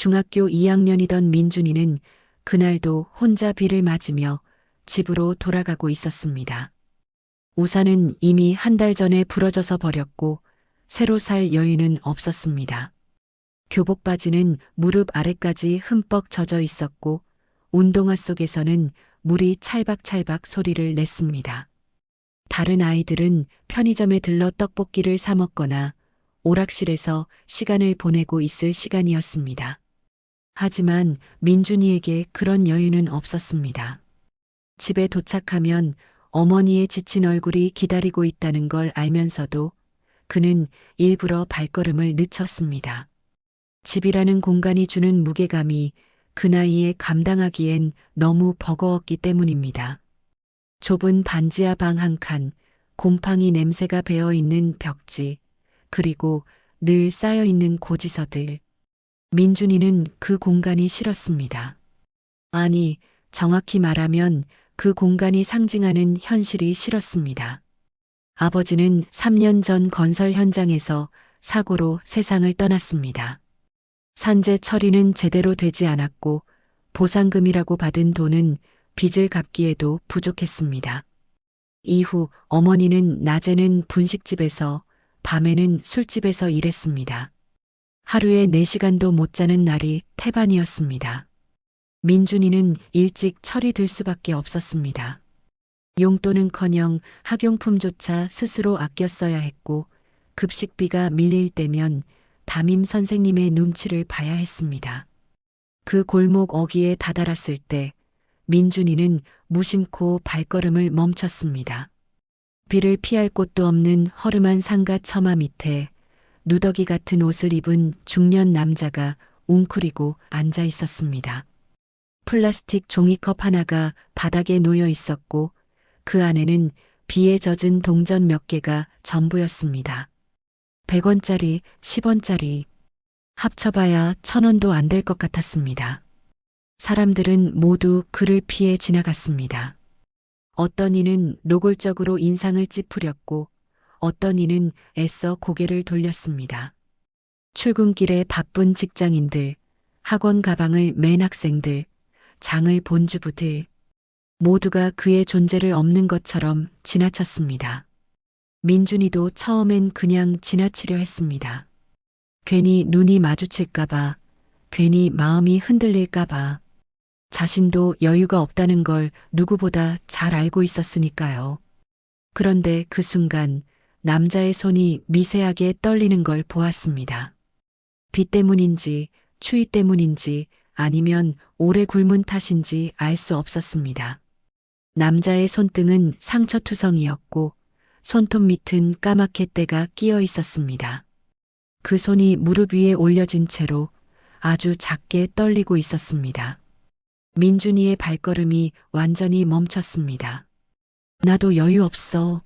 중학교 2학년이던 민준이는 그날도 혼자 비를 맞으며 집으로 돌아가고 있었습니다. 우산은 이미 한 달 전에 부러져서 버렸고 새로 살 여유는 없었습니다. 교복 바지는 무릎 아래까지 흠뻑 젖어 있었고 운동화 속에서는 물이 찰박찰박 소리를 냈습니다. 다른 아이들은 편의점에 들러 떡볶이를 사 먹거나 오락실에서 시간을 보내고 있을 시간이었습니다. 하지만 민준이에게 그런 여유는 없었습니다. 집에 도착하면 어머니의 지친 얼굴이 기다리고 있다는 걸 알면서도 그는 일부러 발걸음을 늦췄습니다. 집이라는 공간이 주는 무게감이 그 나이에 감당하기엔 너무 버거웠기 때문입니다. 좁은 반지하 방 한 칸, 곰팡이 냄새가 배어있는 벽지, 그리고 늘 쌓여있는 고지서들. 민준이는 그 공간이 싫었습니다. 아니, 정확히 말하면 그 공간이 상징하는 현실이 싫었습니다. 아버지는 3년 전 건설 현장에서 사고로 세상을 떠났습니다. 산재 처리는 제대로 되지 않았고 보상금이라고 받은 돈은 빚을 갚기에도 부족했습니다. 이후 어머니는 낮에는 분식집에서 밤에는 술집에서 일했습니다. 하루에 4시간도 못 자는 날이 태반이었습니다. 민준이는 일찍 철이 들 수밖에 없었습니다. 용돈은커녕 학용품조차 스스로 아껴 써야 했고 급식비가 밀릴 때면 담임 선생님의 눈치를 봐야 했습니다. 그 골목 어귀에 다다랐을 때 민준이는 무심코 발걸음을 멈췄습니다. 비를 피할 곳도 없는 허름한 상가 처마 밑에 누더기 같은 옷을 입은 중년 남자가 웅크리고 앉아 있었습니다. 플라스틱 종이컵 하나가 바닥에 놓여 있었고 그 안에는 비에 젖은 동전 몇 개가 전부였습니다. 100원짜리, 10원짜리, 합쳐봐야 1000원도 안 될 것 같았습니다. 사람들은 모두 그를 피해 지나갔습니다. 어떤 이는 노골적으로 인상을 찌푸렸고 어떤 이는 애써 고개를 돌렸습니다. 출근길에 바쁜 직장인들, 학원 가방을 맨 학생들, 장을 본 주부들, 모두가 그의 존재를 없는 것처럼 지나쳤습니다. 민준이도 처음엔 그냥 지나치려 했습니다. 괜히 눈이 마주칠까봐, 괜히 마음이 흔들릴까봐, 자신도 여유가 없다는 걸 누구보다 잘 알고 있었으니까요. 그런데 그 순간 남자의 손이 미세하게 떨리는 걸 보았습니다. 비 때문인지 추위 때문인지 아니면 오래 굶은 탓인지 알 수 없었습니다. 남자의 손등은 상처투성이었고 손톱 밑은 까맣게 때가 끼어 있었습니다. 그 손이 무릎 위에 올려진 채로 아주 작게 떨리고 있었습니다. 민준이의 발걸음이 완전히 멈췄습니다. 나도 여유 없어.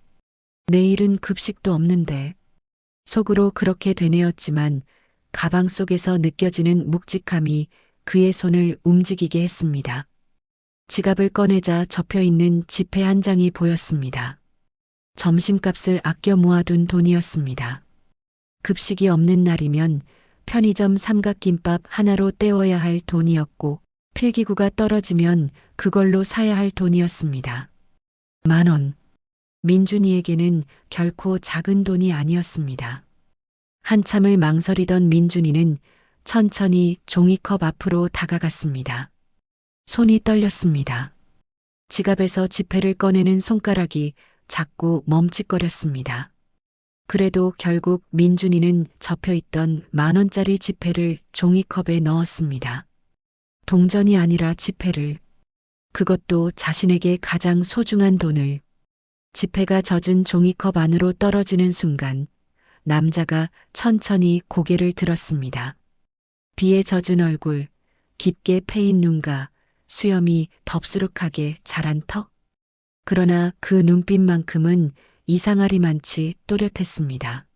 내일은 급식도 없는데. 속으로 그렇게 되뇌었지만 가방 속에서 느껴지는 묵직함이 그의 손을 움직이게 했습니다. 지갑을 꺼내자 접혀있는 지폐 한 장이 보였습니다. 점심값을 아껴 모아둔 돈이었습니다. 급식이 없는 날이면 편의점 삼각김밥 하나로 때워야 할 돈이었고 필기구가 떨어지면 그걸로 사야 할 돈이었습니다. 10,000원. 민준이에게는 결코 작은 돈이 아니었습니다. 한참을 망설이던 민준이는 천천히 종이컵 앞으로 다가갔습니다. 손이 떨렸습니다. 지갑에서 지폐를 꺼내는 손가락이 자꾸 멈칫거렸습니다. 그래도 결국 민준이는 접혀있던 10,000원짜리 지폐를 종이컵에 넣었습니다. 동전이 아니라 지폐를, 그것도 자신에게 가장 소중한 돈을. 지폐가 젖은 종이컵 안으로 떨어지는 순간 남자가 천천히 고개를 들었습니다. 비에 젖은 얼굴, 깊게 패인 눈과 수염이 덥수룩하게 자란 턱. 그러나 그 눈빛만큼은 이상하리만치 또렷했습니다.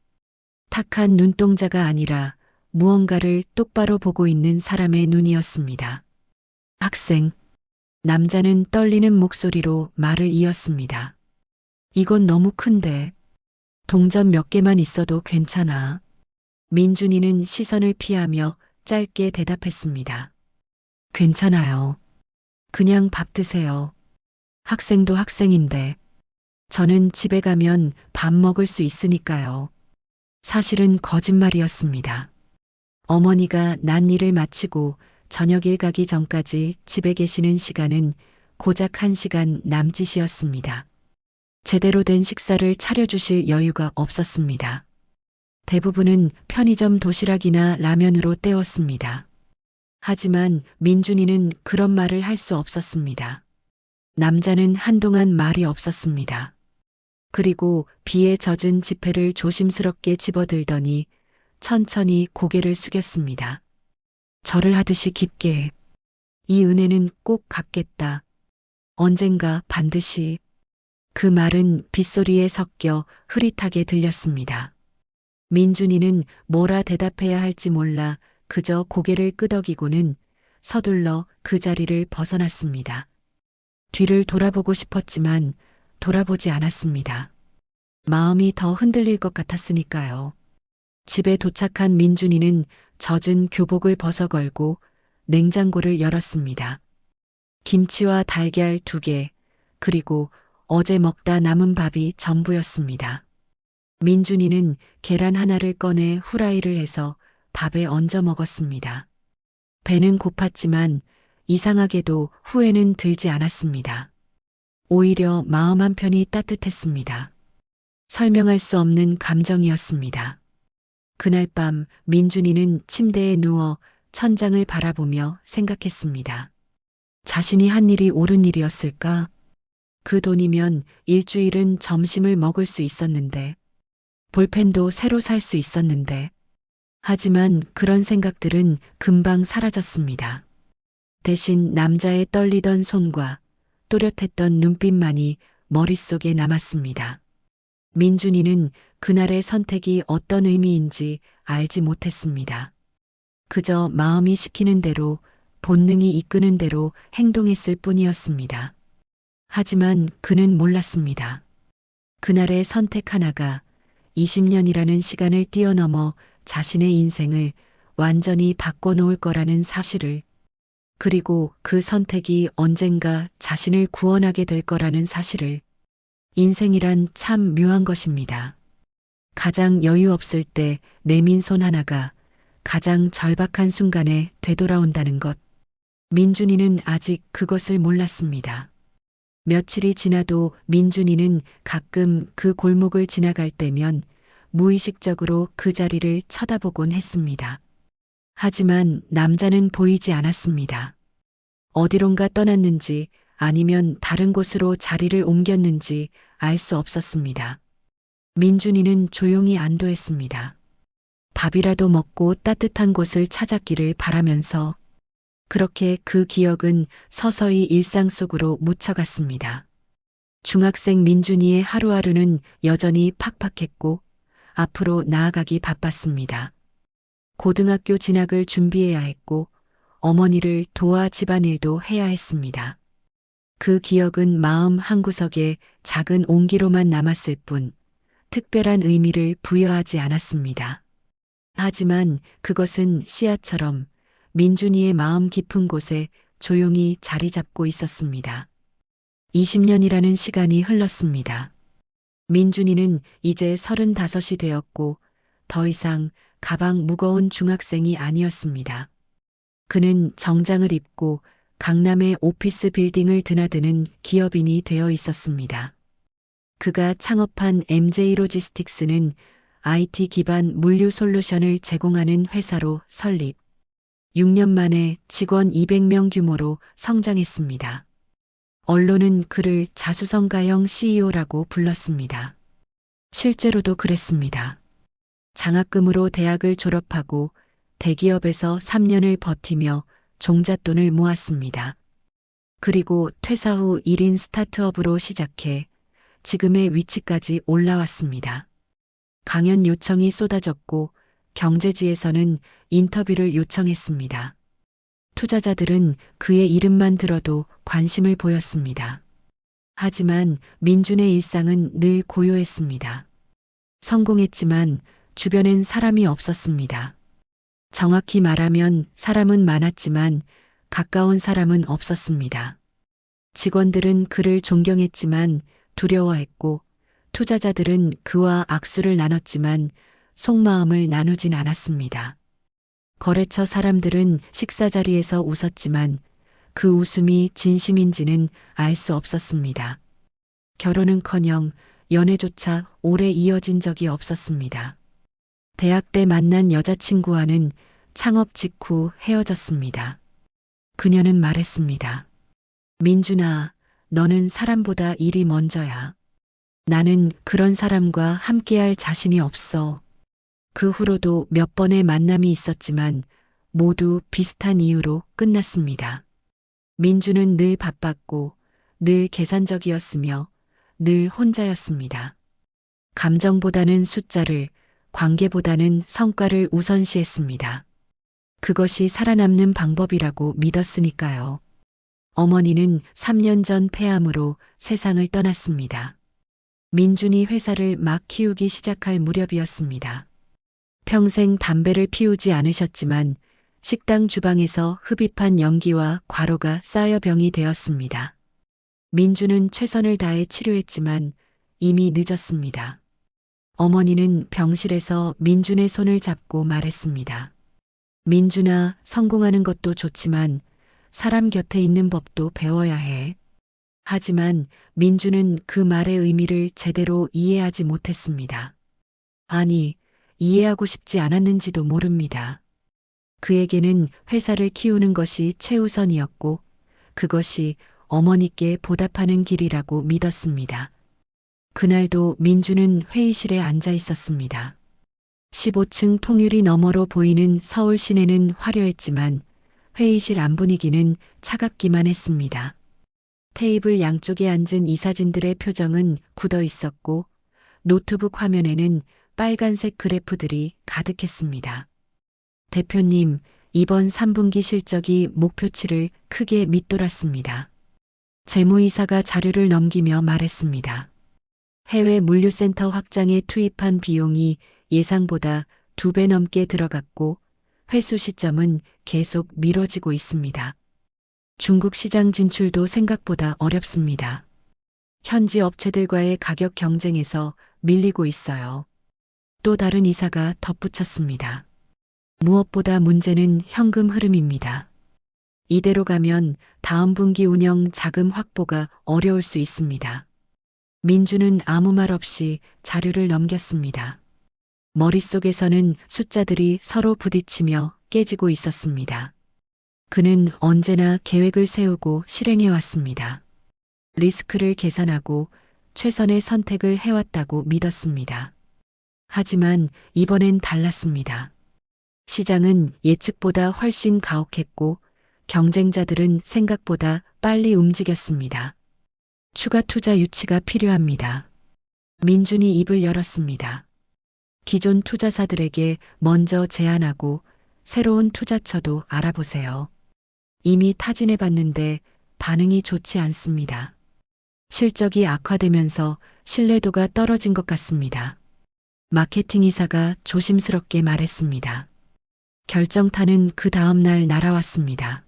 탁한 눈동자가 아니라 무언가를 똑바로 보고 있는 사람의 눈이었습니다. 학생. 남자는 떨리는 목소리로 말을 이었습니다. 이건 너무 큰데. 동전 몇 개만 있어도 괜찮아. 민준이는 시선을 피하며 짧게 대답했습니다. 괜찮아요. 그냥 밥 드세요. 학생도 학생인데 저는 집에 가면 밥 먹을 수 있으니까요. 사실은 거짓말이었습니다. 어머니가 난 일을 마치고 저녁 일 가기 전까지 집에 계시는 시간은 고작 1시간 남짓이었습니다. 제대로 된 식사를 차려주실 여유가 없었습니다. 대부분은 편의점 도시락이나 라면으로 때웠습니다. 하지만 민준이는 그런 말을 할 수 없었습니다. 남자는 한동안 말이 없었습니다. 그리고 비에 젖은 지폐를 조심스럽게 집어들더니 천천히 고개를 숙였습니다. 절을 하듯이 깊게. 이 은혜는 꼭 갚겠다. 언젠가 반드시. 그 말은 빗소리에 섞여 흐릿하게 들렸습니다. 민준이는 뭐라 대답해야 할지 몰라 그저 고개를 끄덕이고는 서둘러 그 자리를 벗어났습니다. 뒤를 돌아보고 싶었지만 돌아보지 않았습니다. 마음이 더 흔들릴 것 같았으니까요. 집에 도착한 민준이는 젖은 교복을 벗어걸고 냉장고를 열었습니다. 김치와 달걀 2개, 그리고 어제 먹다 남은 밥이 전부였습니다. 민준이는 계란 하나를 꺼내 후라이를 해서 밥에 얹어 먹었습니다. 배는 고팠지만 이상하게도 후회는 들지 않았습니다. 오히려 마음 한편이 따뜻했습니다. 설명할 수 없는 감정이었습니다. 그날 밤 민준이는 침대에 누워 천장을 바라보며 생각했습니다. 자신이 한 일이 옳은 일이었을까? 그 돈이면 일주일은 점심을 먹을 수 있었는데, 볼펜도 새로 살 수 있었는데, 하지만 그런 생각들은 금방 사라졌습니다. 대신 남자의 떨리던 손과 또렷했던 눈빛만이 머릿속에 남았습니다. 민준이는 그날의 선택이 어떤 의미인지 알지 못했습니다. 그저 마음이 시키는 대로, 본능이 이끄는 대로 행동했을 뿐이었습니다. 하지만 그는 몰랐습니다. 그날의 선택 하나가 20년이라는 시간을 뛰어넘어 자신의 인생을 완전히 바꿔놓을 거라는 사실을, 그리고 그 선택이 언젠가 자신을 구원하게 될 거라는 사실을. 인생이란 참 묘한 것입니다. 가장 여유 없을 때 내민 손 하나가 가장 절박한 순간에 되돌아온다는 것. 민준이는 아직 그것을 몰랐습니다. 며칠이 지나도 민준이는 가끔 그 골목을 지나갈 때면 무의식적으로 그 자리를 쳐다보곤 했습니다. 하지만 남자는 보이지 않았습니다. 어디론가 떠났는지 아니면 다른 곳으로 자리를 옮겼는지 알 수 없었습니다. 민준이는 조용히 안도했습니다. 밥이라도 먹고 따뜻한 곳을 찾았기를 바라면서. 그렇게 그 기억은 서서히 일상 속으로 묻혀갔습니다. 중학생 민준이의 하루하루는 여전히 팍팍했고 앞으로 나아가기 바빴습니다. 고등학교 진학을 준비해야 했고 어머니를 도와 집안일도 해야 했습니다. 그 기억은 마음 한구석에 작은 온기로만 남았을 뿐 특별한 의미를 부여하지 않았습니다. 하지만 그것은 씨앗처럼 민준이의 마음 깊은 곳에 조용히 자리 잡고 있었습니다. 20년이라는 시간이 흘렀습니다. 민준이는 이제 35이 되었고 더 이상 가방 무거운 중학생이 아니었습니다. 그는 정장을 입고 강남의 오피스 빌딩을 드나드는 기업인이 되어 있었습니다. 그가 창업한 MJ 로지스틱스는 IT 기반 물류 솔루션을 제공하는 회사로 설립. 6년 만에 직원 200명 규모로 성장했습니다. 언론은 그를 자수성가형 CEO라고 불렀습니다. 실제로도 그랬습니다. 장학금으로 대학을 졸업하고 대기업에서 3년을 버티며 종잣돈을 모았습니다. 그리고 퇴사 후 1인 스타트업으로 시작해 지금의 위치까지 올라왔습니다. 강연 요청이 쏟아졌고 경제지에서는 인터뷰를 요청했습니다. 투자자들은 그의 이름만 들어도 관심을 보였습니다. 하지만 민준의 일상은 늘 고요했습니다. 성공했지만 주변엔 사람이 없었습니다. 정확히 말하면 사람은 많았지만 가까운 사람은 없었습니다. 직원들은 그를 존경했지만 두려워했고 투자자들은 그와 악수를 나눴지만 속마음을 나누진 않았습니다. 거래처 사람들은 식사 자리에서 웃었지만 그 웃음이 진심인지는 알 수 없었습니다. 결혼은커녕 연애조차 오래 이어진 적이 없었습니다. 대학 때 만난 여자친구와는 창업 직후 헤어졌습니다. 그녀는 말했습니다. 민준아, 너는 사람보다 일이 먼저야. 나는 그런 사람과 함께할 자신이 없어. 그 후로도 몇 번의 만남이 있었지만 모두 비슷한 이유로 끝났습니다. 민주는 늘 바빴고 늘 계산적이었으며 늘 혼자였습니다. 감정보다는 숫자를, 관계보다는 성과를 우선시했습니다. 그것이 살아남는 방법이라고 믿었으니까요. 어머니는 3년 전 폐암으로 세상을 떠났습니다. 민준이 회사를 막 키우기 시작할 무렵이었습니다. 평생 담배를 피우지 않으셨지만 식당 주방에서 흡입한 연기와 과로가 쌓여 병이 되었습니다. 민준은 최선을 다해 치료했지만 이미 늦었습니다. 어머니는 병실에서 민준의 손을 잡고 말했습니다. 민준아, 성공하는 것도 좋지만 사람 곁에 있는 법도 배워야 해. 하지만 민준은 그 말의 의미를 제대로 이해하지 못했습니다. 아니, 이해하고 싶지 않았는지도 모릅니다. 그에게는 회사를 키우는 것이 최우선이었고 그것이 어머니께 보답하는 길이라고 믿었습니다. 그날도 민주는 회의실에 앉아 있었습니다. 15층 통유리 너머로 보이는 서울 시내는 화려했지만 회의실 안 분위기는 차갑기만 했습니다. 테이블 양쪽에 앉은 이사진들의 표정은 굳어 있었고 노트북 화면에는 빨간색 그래프들이 가득했습니다. 대표님, 이번 3분기 실적이 목표치를 크게 밑돌았습니다. 재무이사가 자료를 넘기며 말했습니다. 해외 물류센터 확장에 투입한 비용이 예상보다 2배 넘게 들어갔고 회수 시점은 계속 미뤄지고 있습니다. 중국 시장 진출도 생각보다 어렵습니다. 현지 업체들과의 가격 경쟁에서 밀리고 있어요. 또 다른 이사가 덧붙였습니다. 무엇보다 문제는 현금 흐름입니다. 이대로 가면 다음 분기 운영 자금 확보가 어려울 수 있습니다. 민주는 아무 말 없이 자료를 넘겼습니다. 머릿속에서는 숫자들이 서로 부딪히며 깨지고 있었습니다. 그는 언제나 계획을 세우고 실행해 왔습니다. 리스크를 계산하고 최선의 선택을 해왔다고 믿었습니다. 하지만 이번엔 달랐습니다. 시장은 예측보다 훨씬 가혹했고 경쟁자들은 생각보다 빨리 움직였습니다. 추가 투자 유치가 필요합니다. 민준이 입을 열었습니다. 기존 투자사들에게 먼저 제안하고 새로운 투자처도 알아보세요. 이미 타진해 봤는데 반응이 좋지 않습니다. 실적이 악화되면서 신뢰도가 떨어진 것 같습니다. 마케팅 이사가 조심스럽게 말했습니다. 결정타는 그 다음 날 날아왔습니다.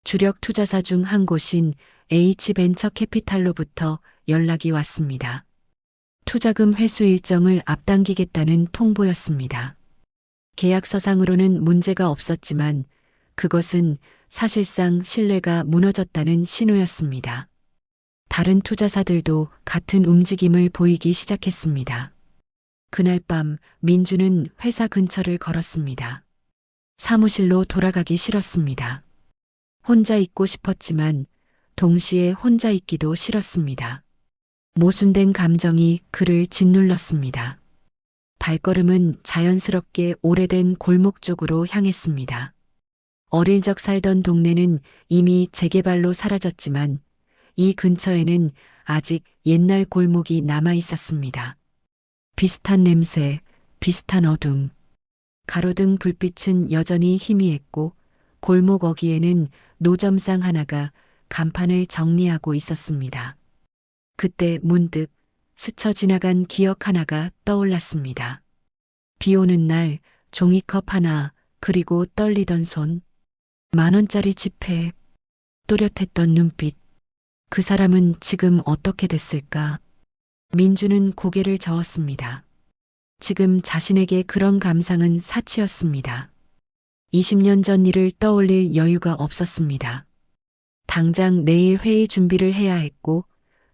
주력 투자사 중 한 곳인 H벤처캐피탈로부터 연락이 왔습니다. 투자금 회수 일정을 앞당기겠다는 통보였습니다. 계약서상으로는 문제가 없었지만 그것은 사실상 신뢰가 무너졌다는 신호였습니다. 다른 투자사들도 같은 움직임을 보이기 시작했습니다. 그날 밤 민주는 회사 근처를 걸었습니다. 사무실로 돌아가기 싫었습니다. 혼자 있고 싶었지만 동시에 혼자 있기도 싫었습니다. 모순된 감정이 그를 짓눌렀습니다. 발걸음은 자연스럽게 오래된 골목 쪽으로 향했습니다. 어릴 적 살던 동네는 이미 재개발로 사라졌지만 이 근처에는 아직 옛날 골목이 남아 있었습니다. 비슷한 냄새, 비슷한 어둠. 가로등 불빛은 여전히 희미했고 골목 어귀에는 노점상 하나가 간판을 정리하고 있었습니다. 그때 문득 스쳐 지나간 기억 하나가 떠올랐습니다. 비 오는 날 종이컵 하나, 그리고 떨리던 손, 10,000원짜리 지폐, 또렷했던 눈빛. 그 사람은 지금 어떻게 됐을까? 민주는 고개를 저었습니다. 지금 자신에게 그런 감상은 사치였습니다. 20년 전 일을 떠올릴 여유가 없었습니다. 당장 내일 회의 준비를 해야 했고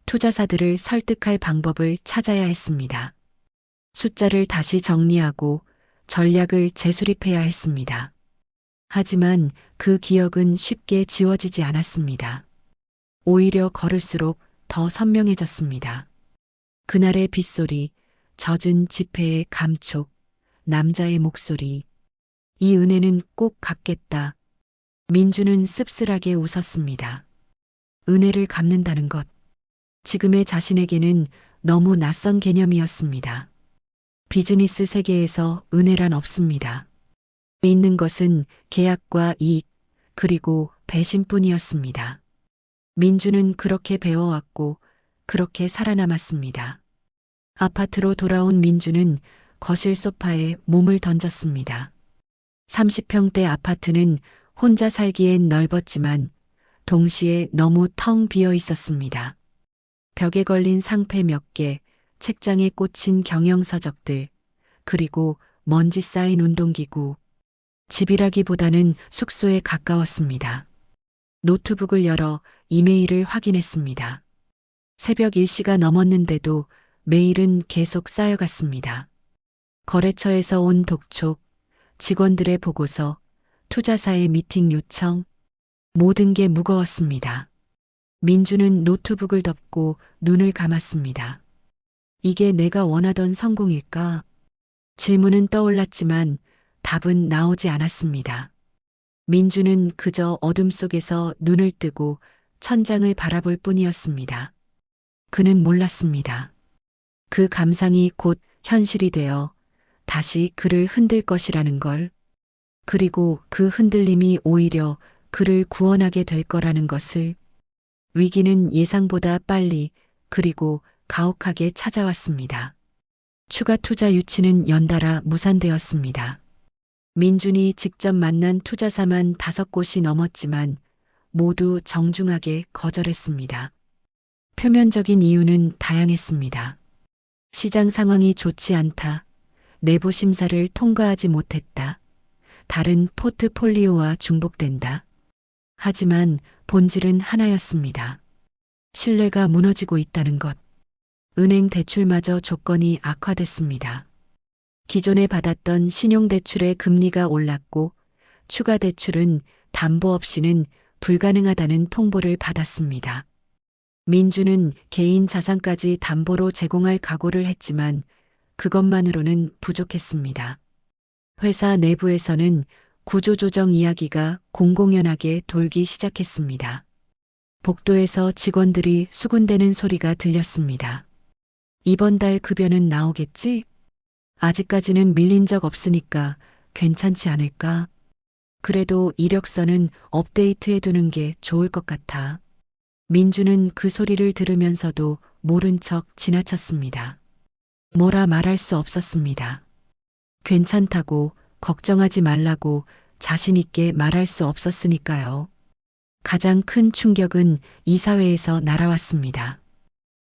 투자사들을 설득할 방법을 찾아야 했습니다. 숫자를 다시 정리하고 전략을 재수립해야 했습니다. 하지만 그 기억은 쉽게 지워지지 않았습니다. 오히려 걸을수록 더 선명해졌습니다. 그날의 빗소리, 젖은 지폐의 감촉, 남자의 목소리. 이 은혜는 꼭 갚겠다. 민주는 씁쓸하게 웃었습니다. 은혜를 갚는다는 것. 지금의 자신에게는 너무 낯선 개념이었습니다. 비즈니스 세계에서 은혜란 없습니다. 있는 것은 계약과 이익, 그리고 배신뿐이었습니다. 민주는 그렇게 배워왔고 그렇게 살아남았습니다. 아파트로 돌아온 민주는 거실 소파에 몸을 던졌습니다. 30평대 아파트는 혼자 살기엔 넓었지만 동시에 너무 텅 비어 있었습니다. 벽에 걸린 상패 몇 개, 책장에 꽂힌 경영서적들, 그리고 먼지 쌓인 운동기구. 집이라기보다는 숙소에 가까웠습니다. 노트북을 열어 이메일을 확인했습니다. 새벽 1시가 넘었는데도 메일은 계속 쌓여갔습니다. 거래처에서 온 독촉, 직원들의 보고서, 투자사의 미팅 요청, 모든 게 무거웠습니다. 민주는 노트북을 덮고 눈을 감았습니다. 이게 내가 원하던 성공일까? 질문은 떠올랐지만 답은 나오지 않았습니다. 민주는 그저 어둠 속에서 눈을 뜨고 천장을 바라볼 뿐이었습니다. 그는 몰랐습니다. 그 감상이 곧 현실이 되어 다시 그를 흔들 것이라는 걸, 그리고 그 흔들림이 오히려 그를 구원하게 될 거라는 것을. 위기는 예상보다 빨리 그리고 가혹하게 찾아왔습니다. 추가 투자 유치는 연달아 무산되었습니다. 민준이 직접 만난 투자사만 5곳이 넘었지만 모두 정중하게 거절했습니다. 표면적인 이유는 다양했습니다. 시장 상황이 좋지 않다. 내부 심사를 통과하지 못했다. 다른 포트폴리오와 중복된다. 하지만 본질은 하나였습니다. 신뢰가 무너지고 있다는 것. 은행 대출마저 조건이 악화됐습니다. 기존에 받았던 신용대출의 금리가 올랐고 추가 대출은 담보 없이는 불가능하다는 통보를 받았습니다. 민주는 개인 자산까지 담보로 제공할 각오를 했지만 그것만으로는 부족했습니다. 회사 내부에서는 구조조정 이야기가 공공연하게 돌기 시작했습니다. 복도에서 직원들이 수군대는 소리가 들렸습니다. 이번 달 급여는 나오겠지? 아직까지는 밀린 적 없으니까 괜찮지 않을까? 그래도 이력서는 업데이트해 두는 게 좋을 것 같아. 민주는 그 소리를 들으면서도 모른 척 지나쳤습니다. 뭐라 말할 수 없었습니다. 괜찮다고, 걱정하지 말라고 자신 있게 말할 수 없었으니까요. 가장 큰 충격은 이사회에서 날아왔습니다.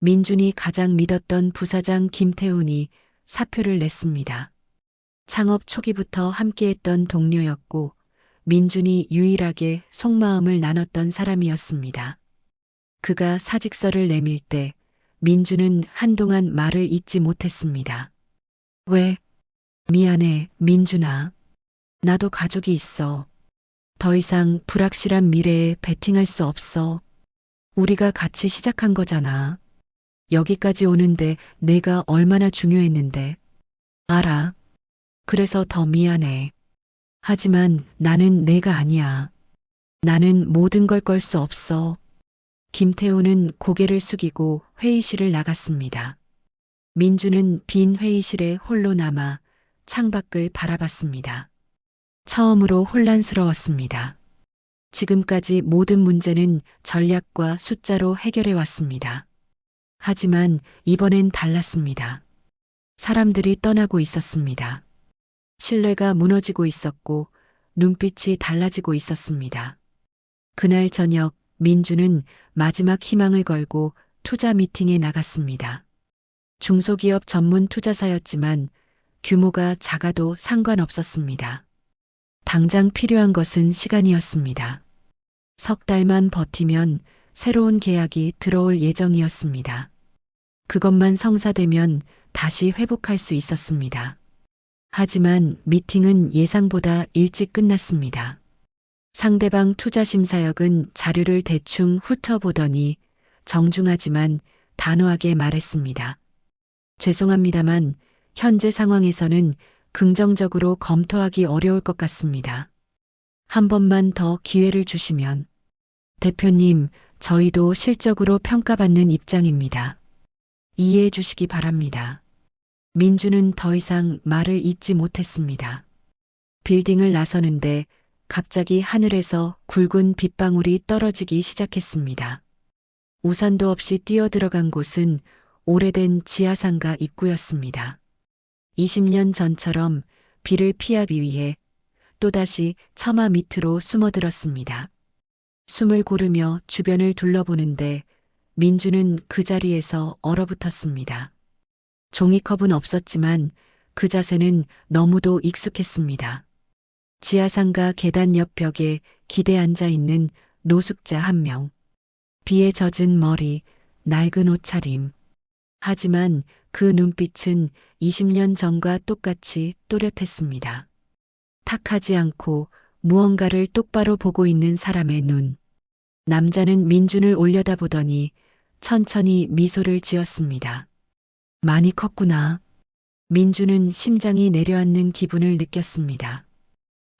민준이 가장 믿었던 부사장 김태훈이 사표를 냈습니다. 창업 초기부터 함께했던 동료였고 민준이 유일하게 속마음을 나눴던 사람이었습니다. 그가 사직서를 내밀 때 민준은 한동안 말을 잇지 못했습니다. 왜? 미안해, 민준아. 나도 가족이 있어. 더 이상 불확실한 미래에 베팅할 수 없어. 우리가 같이 시작한 거잖아. 여기까지 오는데 내가 얼마나 중요했는데. 알아. 그래서 더 미안해. 하지만 나는 내가 아니야. 나는 모든 걸 걸 수 없어. 김태우는 고개를 숙이고 회의실을 나갔습니다. 민주는 빈 회의실에 홀로 남아 창밖을 바라봤습니다. 처음으로 혼란스러웠습니다. 지금까지 모든 문제는 전략과 숫자로 해결해 왔습니다. 하지만 이번엔 달랐습니다. 사람들이 떠나고 있었습니다. 신뢰가 무너지고 있었고 눈빛이 달라지고 있었습니다. 그날 저녁 민주는 마지막 희망을 걸고 투자 미팅에 나갔습니다. 중소기업 전문 투자사였지만 규모가 작아도 상관없었습니다. 당장 필요한 것은 시간이었습니다. 석 달만 버티면 새로운 계약이 들어올 예정이었습니다. 그것만 성사되면 다시 회복할 수 있었습니다. 하지만 미팅은 예상보다 일찍 끝났습니다. 상대방 투자심사역은 자료를 대충 훑어보더니 정중하지만 단호하게 말했습니다. 죄송합니다만 현재 상황에서는 긍정적으로 검토하기 어려울 것 같습니다. 한 번만 더 기회를 주시면. 대표님, 저희도 실적으로 평가받는 입장입니다. 이해해 주시기 바랍니다. 민주는 더 이상 말을 잇지 못했습니다. 빌딩을 나서는데 갑자기 하늘에서 굵은 빗방울이 떨어지기 시작했습니다. 우산도 없이 뛰어들어간 곳은 오래된 지하상가 입구였습니다. 20년 전처럼 비를 피하기 위해 또다시 처마 밑으로 숨어들었습니다. 숨을 고르며 주변을 둘러보는데 민주는 그 자리에서 얼어붙었습니다. 종이컵은 없었지만 그 자세는 너무도 익숙했습니다. 지하상가 계단 옆 벽에 기대 앉아 있는 노숙자 한 명. 비에 젖은 머리, 낡은 옷차림. 하지만 그 눈빛은 20년 전과 똑같이 또렷했습니다. 탁하지 않고 무언가를 똑바로 보고 있는 사람의 눈. 남자는 민준을 올려다보더니 천천히 미소를 지었습니다. 많이 컸구나. 민준은 심장이 내려앉는 기분을 느꼈습니다.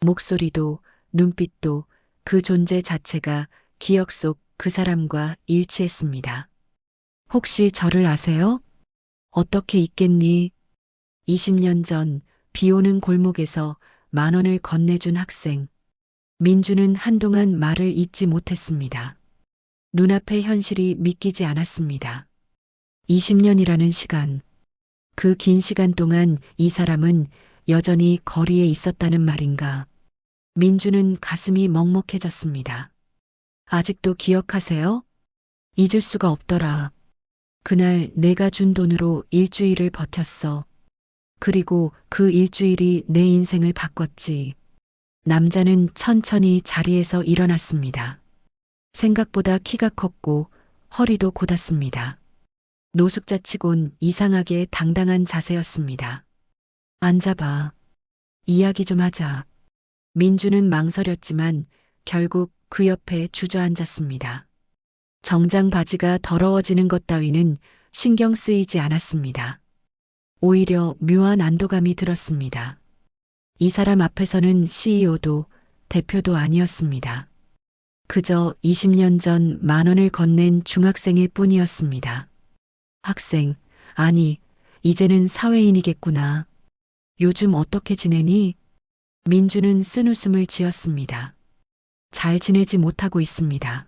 목소리도 눈빛도 그 존재 자체가 기억 속 그 사람과 일치했습니다. 혹시 저를 아세요? 어떻게 있겠니? 20년 전 비 오는 골목에서 10,000원을 건네준 학생. 민주는 한동안 말을 잇지 못했습니다. 눈앞의 현실이 믿기지 않았습니다. 20년이라는 시간. 그 긴 시간 동안 이 사람은 여전히 거리에 있었다는 말인가. 민주는 가슴이 먹먹해졌습니다. 아직도 기억하세요? 잊을 수가 없더라. 그날 내가 준 돈으로 일주일을 버텼어. 그리고 그 일주일이 내 인생을 바꿨지. 남자는 천천히 자리에서 일어났습니다. 생각보다 키가 컸고 허리도 곧았습니다. 노숙자치곤 이상하게 당당한 자세였습니다. 앉아봐. 이야기 좀 하자. 민주는 망설였지만 결국 그 옆에 주저앉았습니다. 정장 바지가 더러워지는 것 따위는 신경 쓰이지 않았습니다. 오히려 묘한 안도감이 들었습니다. 이 사람 앞에서는 CEO도 대표도 아니었습니다. 그저 20년 전 10,000원을 건넨 중학생일 뿐이었습니다. 학생, 아니, 이제는 사회인이겠구나. 요즘 어떻게 지내니? 민주는 쓴웃음을 지었습니다. 잘 지내지 못하고 있습니다.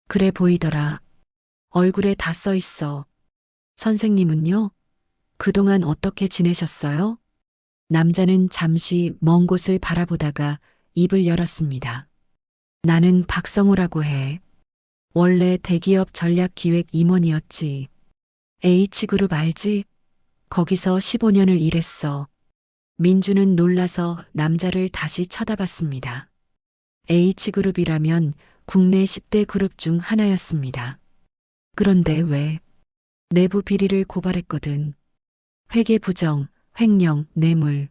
그래 보이더라. 얼굴에 다 써 있어. 선생님은요? 그동안 어떻게 지내셨어요? 남자는 잠시 먼 곳을 바라보다가 입을 열었습니다. 나는 박성호라고 해. 원래 대기업 전략기획 임원이었지. H그룹 알지? 거기서 15년을 일했어. 민주는 놀라서 남자를 다시 쳐다봤습니다. H그룹이라면 국내 10대 그룹 중 하나였습니다. 그런데 왜? 내부 비리를 고발했거든. 회계 부정, 횡령, 뇌물.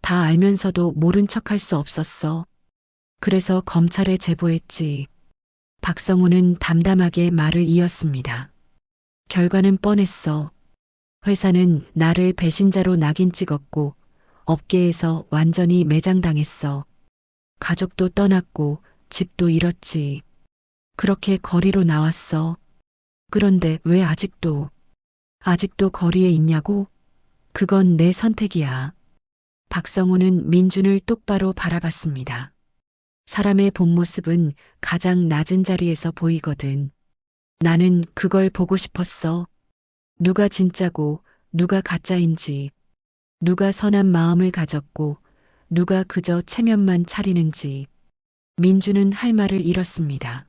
다 알면서도 모른 척할 수 없었어. 그래서 검찰에 제보했지. 박성우는 담담하게 말을 이었습니다. 결과는 뻔했어. 회사는 나를 배신자로 낙인 찍었고 업계에서 완전히 매장당했어. 가족도 떠났고 집도 잃었지. 그렇게 거리로 나왔어. 그런데 왜 아직도 거리에 있냐고? 그건 내 선택이야. 박성우는 민준을 똑바로 바라봤습니다. 사람의 본 모습은 가장 낮은 자리에서 보이거든. 나는 그걸 보고 싶었어. 누가 진짜고 누가 가짜인지, 누가 선한 마음을 가졌고 누가 그저 체면만 차리는지. 민주는 할 말을 잃었습니다.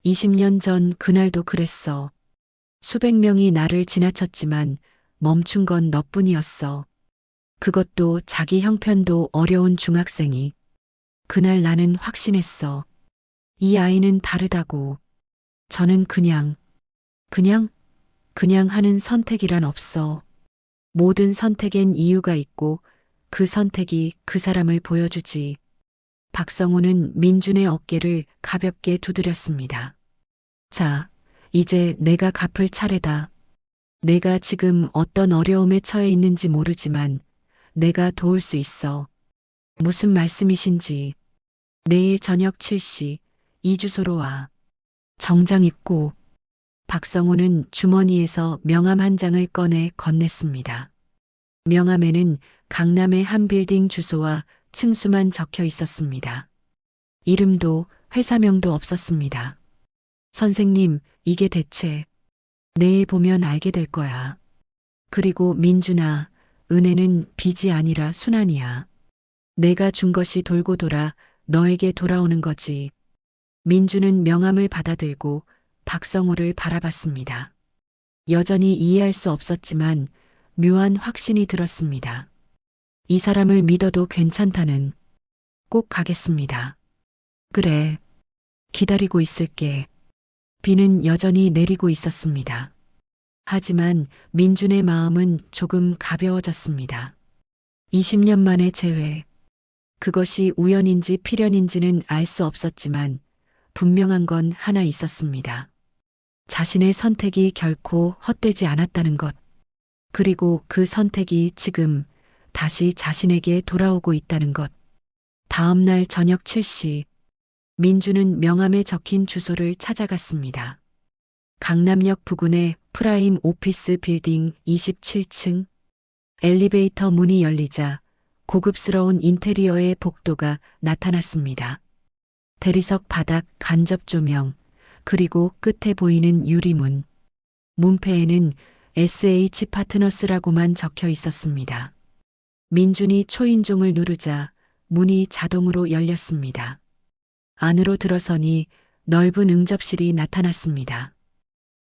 20년 전 그날도 그랬어. 수백 명이 나를 지나쳤지만 멈춘 건 너뿐이었어. 그것도 자기 형편도 어려운 중학생이. 그날 나는 확신했어. 이 아이는 다르다고. 저는 그냥 하는 선택이란 없어. 모든 선택엔 이유가 있고 그 선택이 그 사람을 보여주지. 박성우는 민준의 어깨를 가볍게 두드렸습니다. 자, 이제 내가 갚을 차례다. 내가 지금 어떤 어려움에 처해 있는지 모르지만 내가 도울 수 있어. 무슨 말씀이신지. 내일 저녁 7시 이 주소로 와. 정장 입고. 박성우는 주머니에서 명함 한 장을 꺼내 건넸습니다. 명함에는 강남의 한 빌딩 주소와 층수만 적혀 있었습니다. 이름도 회사명도 없었습니다. 선생님, 이게 대체. 내일 보면 알게 될 거야. 그리고 민준아, 은혜는 빚이 아니라 순환이야. 내가 준 것이 돌고 돌아 너에게 돌아오는 거지. 민준은 명함을 받아들고 박성우를 바라봤습니다. 여전히 이해할 수 없었지만 묘한 확신이 들었습니다. 이 사람을 믿어도 괜찮다는. 꼭 가겠습니다. 그래. 기다리고 있을게. 비는 여전히 내리고 있었습니다. 하지만 민준의 마음은 조금 가벼워졌습니다. 20년 만의 재회. 그것이 우연인지 필연인지는 알 수 없었지만 분명한 건 하나 있었습니다. 자신의 선택이 결코 헛되지 않았다는 것. 그리고 그 선택이 지금 다시 자신에게 돌아오고 있다는 것. 다음 날 저녁 7시, 민주는 명함에 적힌 주소를 찾아갔습니다. 강남역 부근의 프라임 오피스 빌딩 27층. 엘리베이터 문이 열리자 고급스러운 인테리어의 복도가 나타났습니다. 대리석 바닥 간접 조명, 그리고 끝에 보이는 유리문. 문패에는 SH 파트너스라고만 적혀 있었습니다. 민준이 초인종을 누르자 문이 자동으로 열렸습니다. 안으로 들어서니 넓은 응접실이 나타났습니다.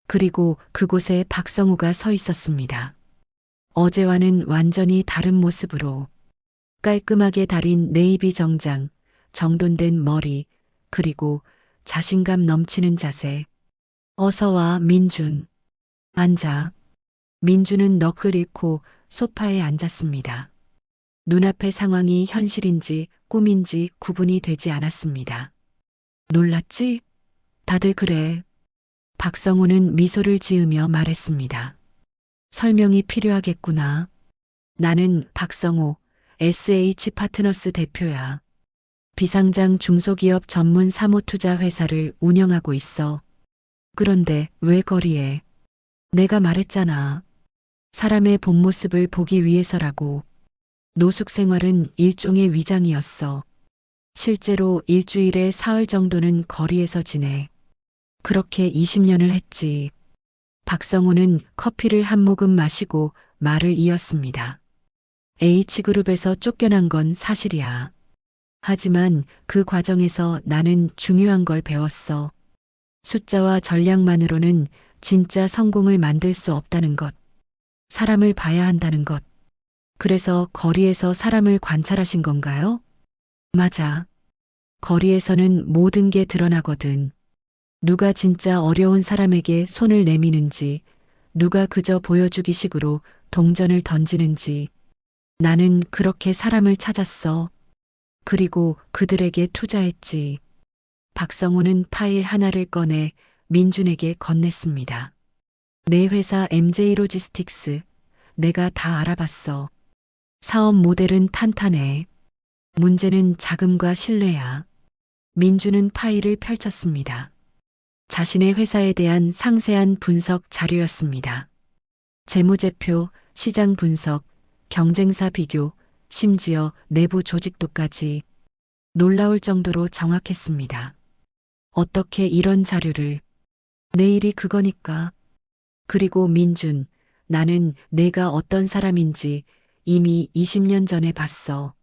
그리고 그곳에 박성우가 서 있었습니다. 어제와는 완전히 다른 모습으로. 깔끔하게 다린 네이비 정장, 정돈된 머리, 그리고 자신감 넘치는 자세. 어서 와, 민준. 앉아. 민준은 넋을 잃고 소파에 앉았습니다. 눈앞의 상황이 현실인지 꿈인지 구분이 되지 않았습니다. 놀랐지? 다들 그래. 박성우는 미소를 지으며 말했습니다. 설명이 필요하겠구나. 나는 박성우, SH 파트너스 대표야. 비상장 중소기업 전문 사모투자 회사를 운영하고 있어. 그런데 왜 거리에? 내가 말했잖아. 사람의 본 모습을 보기 위해서라고. 노숙 생활은 일종의 위장이었어. 실제로 일주일에 사흘 정도는 거리에서 지내. 그렇게 20년을 했지. 박성우는 커피를 한 모금 마시고 말을 이었습니다. H그룹에서 쫓겨난 건 사실이야. 하지만 그 과정에서 나는 중요한 걸 배웠어. 숫자와 전략만으로는 진짜 성공을 만들 수 없다는 것. 사람을 봐야 한다는 것. 그래서 거리에서 사람을 관찰하신 건가요? 맞아. 거리에서는 모든 게 드러나거든. 누가 진짜 어려운 사람에게 손을 내미는지, 누가 그저 보여주기식으로 동전을 던지는지. 나는 그렇게 사람을 찾았어. 그리고 그들에게 투자했지. 박성우는 파일 하나를 꺼내 민준에게 건넸습니다. 내 회사 MJ 로지스틱스. 내가 다 알아봤어. 사업 모델은 탄탄해. 문제는 자금과 신뢰야. 민준은 파일을 펼쳤습니다. 자신의 회사에 대한 상세한 분석 자료였습니다. 재무제표, 시장 분석, 경쟁사 비교, 심지어 내부 조직도까지. 놀라울 정도로 정확했습니다. 어떻게 이런 자료를. 내일이 그거니까. 그리고 민준, 나는 내가 어떤 사람인지 이미 20년 전에 봤어.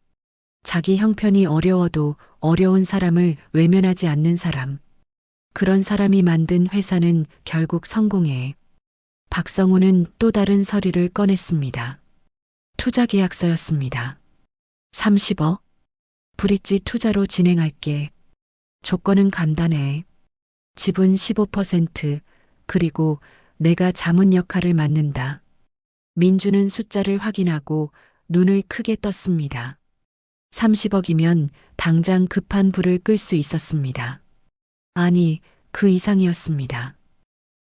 자기 형편이 어려워도 어려운 사람을 외면하지 않는 사람. 그런 사람이 만든 회사는 결국 성공해. 박성우는 또 다른 서류를 꺼냈습니다. 투자 계약서였습니다. 30억. 브릿지 투자로 진행할게. 조건은 간단해. 지분 15%, 그리고 내가 자문 역할을 맡는다. 민주는 숫자를 확인하고 눈을 크게 떴습니다. 30억이면 당장 급한 불을 끌 수 있었습니다. 아니, 그 이상이었습니다.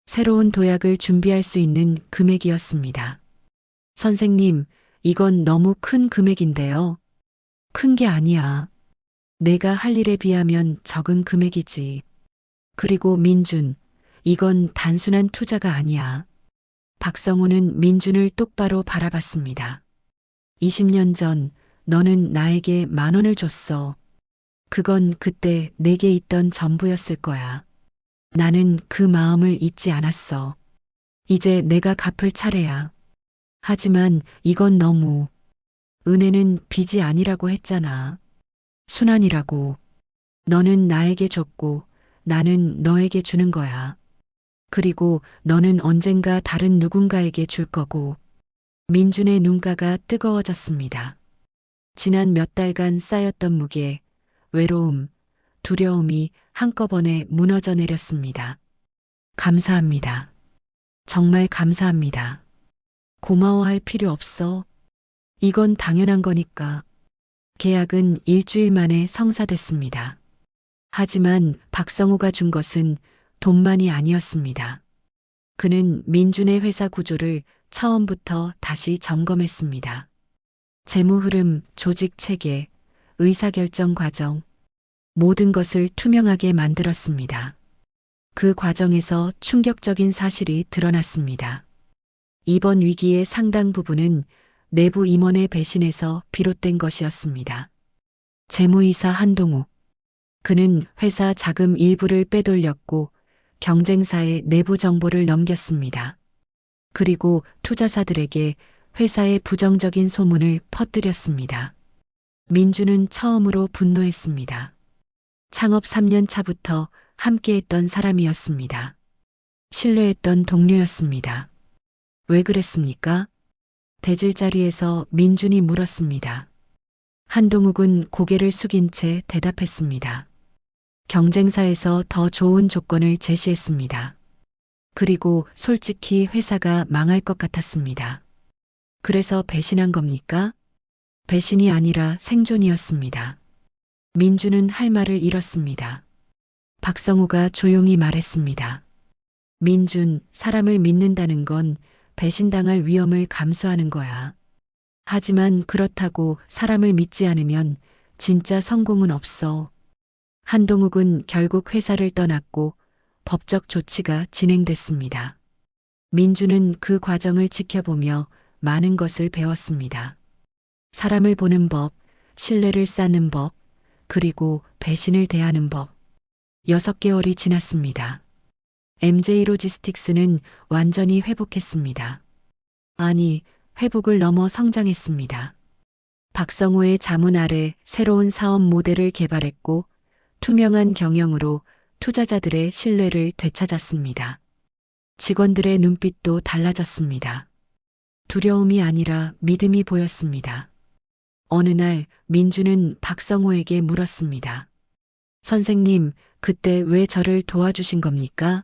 새로운 도약을 준비할 수 있는 금액이었습니다. 선생님, 이건 너무 큰 금액인데요. 큰 게 아니야. 내가 할 일에 비하면 적은 금액이지. 그리고 민준, 이건 단순한 투자가 아니야. 박성우는 민준을 똑바로 바라봤습니다. 20년 전 너는 나에게 10,000원을 줬어. 그건 그때 내게 있던 전부였을 거야. 나는 그 마음을 잊지 않았어. 이제 내가 갚을 차례야. 하지만 이건 너무. 은혜는 빚이 아니라고 했잖아. 순환이라고. 너는 나에게 줬고 나는 너에게 주는 거야. 그리고 너는 언젠가 다른 누군가에게 줄 거고. 민준의 눈가가 뜨거워졌습니다. 지난 몇 달간 쌓였던 무게, 외로움, 두려움이 한꺼번에 무너져 내렸습니다. 감사합니다. 정말 감사합니다. 고마워할 필요 없어. 이건 당연한 거니까. 계약은 일주일 만에 성사됐습니다. 하지만 박성우가 준 것은 돈만이 아니었습니다. 그는 민준의 회사 구조를 처음부터 다시 점검했습니다. 재무 흐름, 조직 체계, 의사결정 과정, 모든 것을 투명하게 만들었습니다. 그 과정에서 충격적인 사실이 드러났습니다. 이번 위기의 상당 부분은 내부 임원의 배신에서 비롯된 것이었습니다. 재무이사 한동욱. 그는 회사 자금 일부를 빼돌렸고 경쟁사의 내부 정보를 넘겼습니다. 그리고 투자사들에게 회사의 부정적인 소문을 퍼뜨렸습니다. 민주는 처음으로 분노했습니다. 창업 3년 차부터 함께했던 사람이었습니다. 신뢰했던 동료였습니다. 왜 그랬습니까? 대질 자리에서 민준이 물었습니다. 한동욱은 고개를 숙인 채 대답했습니다. 경쟁사에서 더 좋은 조건을 제시했습니다. 그리고 솔직히 회사가 망할 것 같았습니다. 그래서 배신한 겁니까? 배신이 아니라 생존이었습니다. 민주는 할 말을 잃었습니다. 박성우가 조용히 말했습니다. 민준, 사람을 믿는다는 건 배신당할 위험을 감수하는 거야. 하지만 그렇다고 사람을 믿지 않으면 진짜 성공은 없어. 한동욱은 결국 회사를 떠났고 법적 조치가 진행됐습니다. 민주는 그 과정을 지켜보며 많은 것을 배웠습니다. 사람을 보는 법, 신뢰를 쌓는 법, 그리고 배신을 대하는 법. 6개월이 지났습니다. MJ 로지스틱스는 완전히 회복했습니다. 아니, 회복을 넘어 성장했습니다. 박성호의 자문 아래 새로운 사업 모델을 개발했고 투명한 경영으로 투자자들의 신뢰를 되찾았습니다. 직원들의 눈빛도 달라졌습니다. 두려움이 아니라 믿음이 보였습니다. 어느 날 민주는 박성호에게 물었습니다. 선생님, 그때 왜 저를 도와주신 겁니까?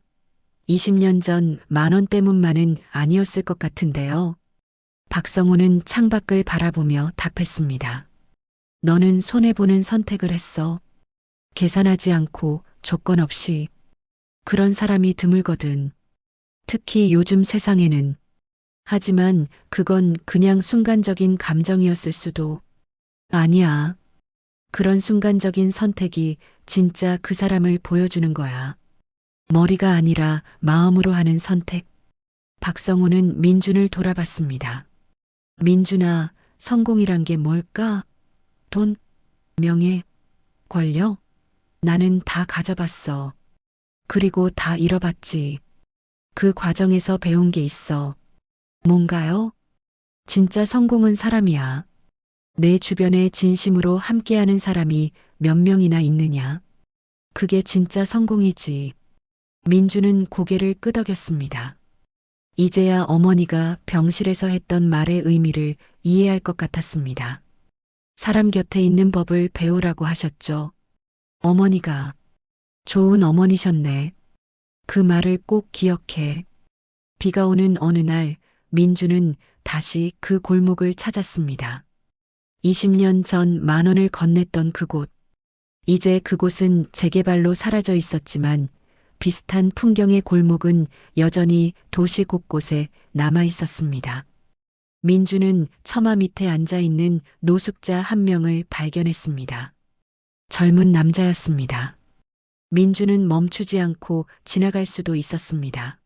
20년 전 10,000원 때문만은 아니었을 것 같은데요. 박성호는 창밖을 바라보며 답했습니다. 너는 손해보는 선택을 했어. 계산하지 않고 조건 없이. 그런 사람이 드물거든. 특히 요즘 세상에는. 하지만 그건 그냥 순간적인 감정이었을 수도. 아니야. 그런 순간적인 선택이 진짜 그 사람을 보여주는 거야. 머리가 아니라 마음으로 하는 선택. 박성우는 민준을 돌아봤습니다. 민준아, 성공이란 게 뭘까? 돈, 명예, 권력? 나는 다 가져봤어. 그리고 다 잃어봤지. 그 과정에서 배운 게 있어. 뭔가요? 진짜 성공은 사람이야. 내 주변에 진심으로 함께하는 사람이 몇 명이나 있느냐? 그게 진짜 성공이지. 민주는 고개를 끄덕였습니다. 이제야 어머니가 병실에서 했던 말의 의미를 이해할 것 같았습니다. 사람 곁에 있는 법을 배우라고 하셨죠. 어머니가 좋은 어머니셨네. 그 말을 꼭 기억해. 비가 오는 어느 날 민주는 다시 그 골목을 찾았습니다. 20년 전 10,000원을 건넸던 그곳. 이제 그곳은 재개발로 사라져 있었지만 비슷한 풍경의 골목은 여전히 도시 곳곳에 남아 있었습니다. 민주는 처마 밑에 앉아 있는 노숙자 한 명을 발견했습니다. 젊은 남자였습니다. 민주는 멈추지 않고 지나갈 수도 있었습니다.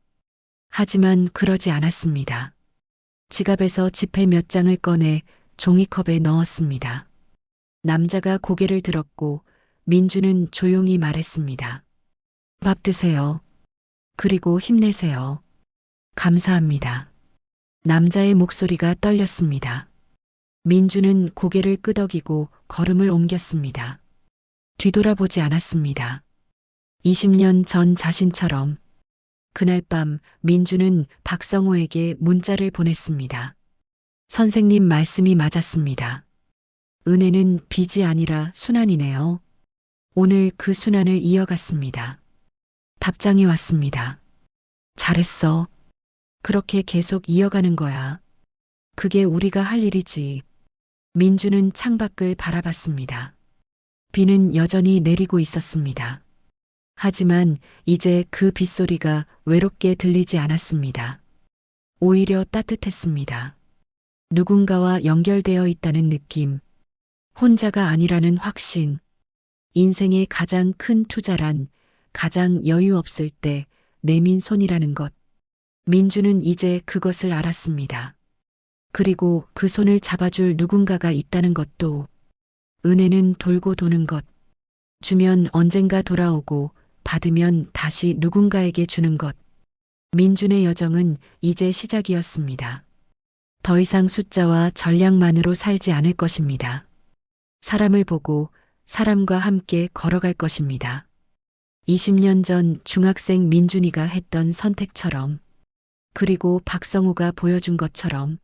하지만 그러지 않았습니다. 지갑에서 지폐 몇 장을 꺼내 종이컵에 넣었습니다. 남자가 고개를 들었고 민주는 조용히 말했습니다. 밥 드세요. 그리고 힘내세요. 감사합니다. 남자의 목소리가 떨렸습니다. 민주는 고개를 끄덕이고 걸음을 옮겼습니다. 뒤돌아보지 않았습니다. 20년 전 자신처럼 그날 밤 민주는 박성호에게 문자를 보냈습니다. 선생님 말씀이 맞았습니다. 은혜는 빚이 아니라 순환이네요. 오늘 그 순환을 이어갔습니다. 답장이 왔습니다. 잘했어. 그렇게 계속 이어가는 거야. 그게 우리가 할 일이지. 민주는 창밖을 바라봤습니다. 비는 여전히 내리고 있었습니다. 하지만 이제 그 빗소리가 외롭게 들리지 않았습니다. 오히려 따뜻했습니다. 누군가와 연결되어 있다는 느낌. 혼자가 아니라는 확신. 인생의 가장 큰 투자란 가장 여유 없을 때 내민 손이라는 것. 민주는 이제 그것을 알았습니다. 그리고 그 손을 잡아줄 누군가가 있다는 것도. 은혜는 돌고 도는 것. 주면 언젠가 돌아오고 받으면 다시 누군가에게 주는 것. 민준의 여정은 이제 시작이었습니다. 더 이상 숫자와 전략만으로 살지 않을 것입니다. 사람을 보고 사람과 함께 걸어갈 것입니다. 20년 전 중학생 민준이가 했던 선택처럼, 그리고 박성우가 보여준 것처럼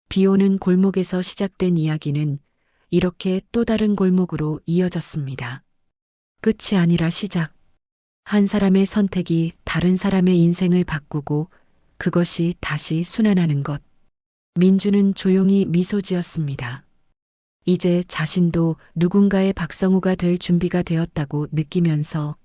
비 오는 골목에서 시작된 이야기는 이렇게 또 다른 골목으로 이어졌습니다. 끝이 아니라 시작. 한 사람의 선택이 다른 사람의 인생을 바꾸고 그것이 다시 순환하는 것. 민주는 조용히 미소 지었습니다. 이제 자신도 누군가의 박성우가 될 준비가 되었다고 느끼면서